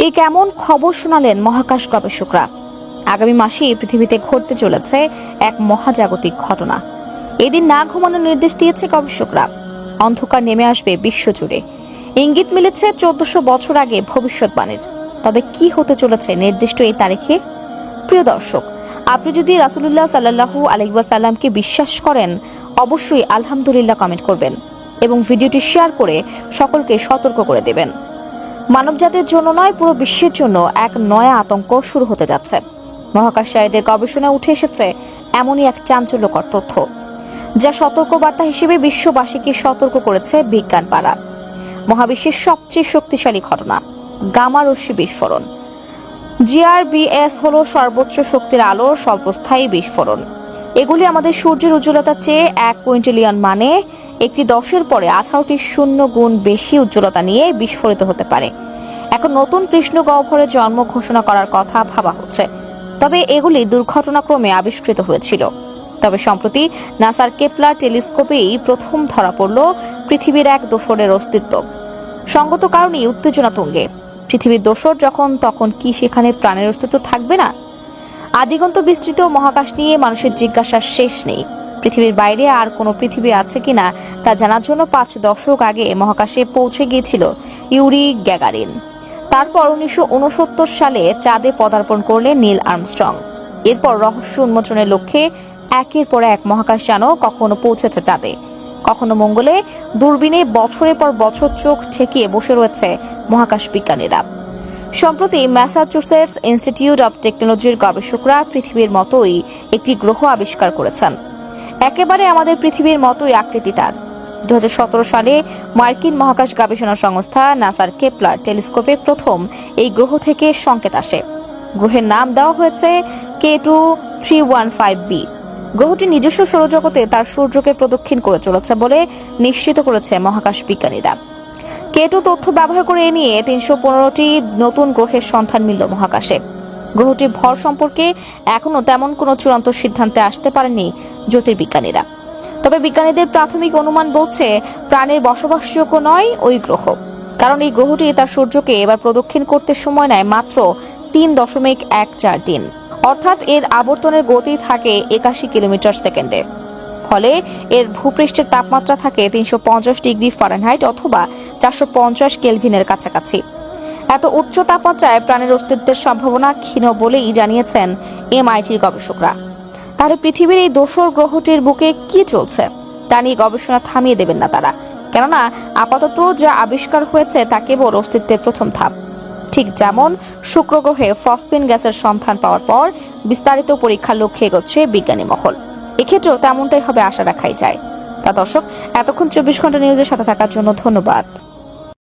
এই কেমন খবর শোনালেন মহাকাশ গবেষকরা। আগামী মাসেই পৃথিবীতে ঘটতে চলেছে এক মহাজাগতিক ঘটনা। এদিন না ঘুমানোর নির্দেশ দিয়েছে গবেষকরা। অন্ধকার নেমে আসবে বিশ্বজুড়ে। ইঙ্গিত মিলেছে 1400 বছর আগে ভবিষ্যৎবাণীর। তবে কি হতে চলেছে নির্দিষ্ট এই তারিখে? প্রিয় দর্শক, আপনি যদি রাসূলুল্লাহ সাল্লাল্লাহু আলাইহি ওয়াসাল্লামকে বিশ্বাস করেন, অবশ্যই আলহামদুলিল্লাহ কমেন্ট করবেন এবং ভিডিওটি শেয়ার করে সকলকে সতর্ক করে দেবেন। মানবজাতির জন্য নয়, পুরো বিশ্বের জন্য এক নয়া আতঙ্ক শুরু হতে যাচ্ছে। মহাকাশচারীদের গবেষণায় উঠে এসেছে এমনই এক চাঞ্চল্যকর তথ্য, যা সতর্কবার্তা হিসেবে বিশ্ববাসীকে সতর্ক করেছে বিজ্ঞান পাড়া। মহাবিশ্বের সবচেয়ে শক্তিশালী ঘটনা, গামা রশ্মি বিস্ফোরণ। GRBS হলো সর্বোচ্চ শক্তির আলোর স্বল্পস্থায়ী বিস্ফোরণ। এগুলি আমাদের সূর্যের উজ্জ্বলতার চেয়ে 1 কুইন্টিলিয়ন, মানে একটি 10-এর পরে 18টি শূন্য গুণ বেশি উজ্জ্বলতা নিয়ে বিস্ফোরিত হতে পারে। এখন নতুন কৃষ্ণ গহ্বরের জন্ম ঘোষণা করার কথা ভাবা হচ্ছে। তবে এগুলি দুর্ঘটনাক্রমে আবিষ্কৃত হয়েছিল। তবে সম্প্রতি নাসার কেপলার টেলিস্কোপেই প্রথম ধরা পড়ল পৃথিবীর এক দোসরের অস্তিত্ব। সঙ্গত কারণেই উত্তেজনা তুঙ্গে। পৃথিবীর দোসর যখন, তখন কি সেখানে প্রাণের অস্তিত্ব থাকবে না? আদিগন্ত বিস্তৃত মহাকাশ নিয়ে মানুষের জিজ্ঞাসার শেষ নেই। পৃথিবীর বাইরে আর কোনো পৃথিবী আছে কিনা তা জানার জন্য 5 দশক আগে মহাকাশে পৌঁছে গিয়েছিল ইউরি গ্যাগারিন। তারপর 1969 সালে চাঁদে পদার্পণ করলেন নীল আর্মস্ট্রং। এরপর রহস্য উন্মোচনের লক্ষ্যে একের পর এক মহাকাশযান কখনো পৌঁছেছে চাঁদে, কখনো মঙ্গলে। দূরবীনে বছরের পর বছর চোখ ঠেকিয়ে বসে রয়েছে মহাকাশ বিজ্ঞানীরা। সম্প্রতি ম্যাসাচুসেটস ইনস্টিটিউট অব টেকনোলজির গবেষকরা পৃথিবীর মতোই একটি গ্রহ আবিষ্কার করেছেন। একেবারে আমাদের পৃথিবীর মতোই আকৃতি তার। 2017 সালে মার্কিন মহাকাশ গবেষণা সংস্থা নাসার কেপলার টেলিস্কোপে প্রথম এই গ্রহ থেকে সংকেত আসে। গ্রহের নাম দেওয়া হয়েছে K2315b। গ্রহটি নিজস্ব সৌরজগতে তার সূর্যকে প্রদক্ষিণ করে চলেছে বলে নিশ্চিত করেছে মহাকাশ বিজ্ঞানীরা। K2 তথ্য ব্যবহার করে এ নিয়ে 315টি নতুন গ্রহের সন্ধান মিলল মহাকাশে। গ্রহটির ভর সম্পর্কে এখনো তেমন কোনো চূড়ান্ত সিদ্ধান্তে আসতে পারেনি জ্যোতির্বিজ্ঞানীরা। তবে বিজ্ঞানীদের প্রাথমিক অনুমান বলছে প্রাণের বসবাসযোগ্য নয় ওই গ্রহ, কারণ এই গ্রহটি তার সূর্যকে এবার প্রদক্ষিণ করতে সময় নেয় মাত্র 3.14 দিন। অর্থাৎ এর আবর্তনের গতি থাকে 81 কিলোমিটার সেকেন্ডে। ফলে এর ভূপৃষ্ঠের তাপমাত্রা থাকে 350 ডিগ্রি ফারেনহাইট অথবা 450 কেলভিনের কাছাকাছি। এত উচ্চ তাপমাত্রায় প্রাণের অস্তিত্বের সম্ভাবনা ক্ষীণ বলেই জানিয়েছেন MITর গবেষকরা। তাহলে পৃথিবীর এই দোসর গ্রহটির বুকে কি চলছে তা নিয়ে গবেষণা থামিয়ে দেবেন না তারা, কেননা আপাতত যা আবিষ্কার হয়েছে তা কেবল অস্তিত্বের প্রথম ধাপ। ঠিক যেমন শুক্র গ্রহে ফসফিন গ্যাসের সন্ধান পাওয়ার পর বিস্তারিত পরীক্ষার লক্ষ্যে এগোচ্ছে বিজ্ঞানী মহল, এক্ষেত্রেও তেমনটাই হবে আশা রাখাই যায়। তা দর্শক, এতক্ষণ 24 ঘন্টা নিউজের সাথে থাকার জন্য ধন্যবাদ।